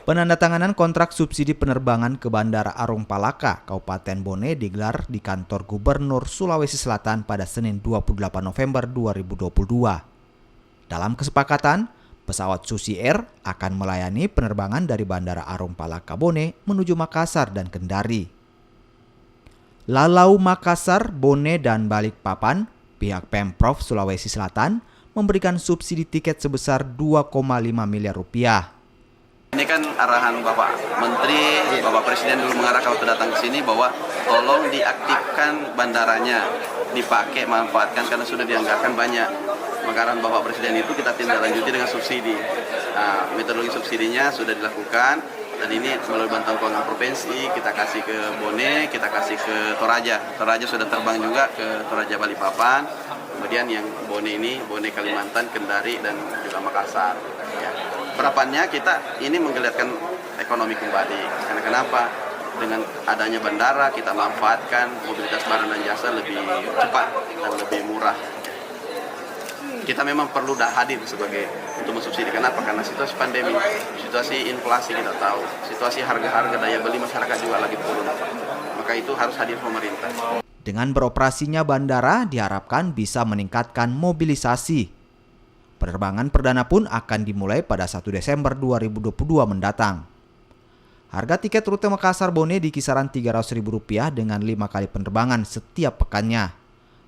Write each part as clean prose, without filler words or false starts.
Penandatanganan kontrak subsidi penerbangan ke Bandara Arung Palaka, Kabupaten Bone digelar di kantor Gubernur Sulawesi Selatan pada Senin 28 November 2022. Dalam kesepakatan, pesawat Susi Air akan melayani penerbangan dari Bandara Arung Palaka Bone menuju Makassar dan Kendari. Lalau Makassar, Bone, dan Balikpapan, pihak Pemprov Sulawesi Selatan memberikan subsidi tiket sebesar 2,5 miliar rupiah. Ini kan arahan Bapak Menteri, Bapak Presiden dulu mengarahkan waktu datang ke sini bahwa tolong diaktifkan bandaranya, dipakai, manfaatkan karena sudah dianggarkan banyak. Maka arahan Bapak Presiden itu kita tindak lanjuti dengan subsidi. Nah, metodologi subsidinya sudah dilakukan dan ini melalui bantuan keuangan provinsi kita kasih ke Bone, kita kasih ke Toraja. Toraja sudah terbang juga ke Toraja Balikpapan. Kemudian yang Bone ini, Bone Kalimantan, Kendari, dan juga Makassar. Ya. Harapannya kita ini menggeliatkan ekonomi kembali. Karena kenapa? Dengan adanya bandara kita manfaatkan mobilitas barang dan jasa lebih cepat dan lebih murah. Kita memang perlu hadir sebagai untuk mensubsidi. Kenapa? Karena situasi pandemi, situasi inflasi kita tahu, situasi harga-harga daya beli masyarakat juga lagi turun. Maka itu harus hadir pemerintah. Dengan beroperasinya bandara diharapkan bisa meningkatkan mobilisasi. Penerbangan perdana pun akan dimulai pada 1 Desember 2022 mendatang. Harga tiket rute Makassar Bone di kisaran Rp300.000 dengan 5 kali penerbangan setiap pekannya.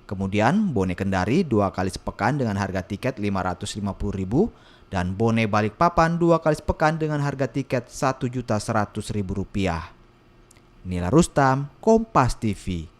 Kemudian Bone Kendari 2 kali sepekan dengan harga tiket Rp550.000 dan Bone Balikpapan 2 kali sepekan dengan harga tiket Rp1.100.000. Nila Rustam, Kompas TV.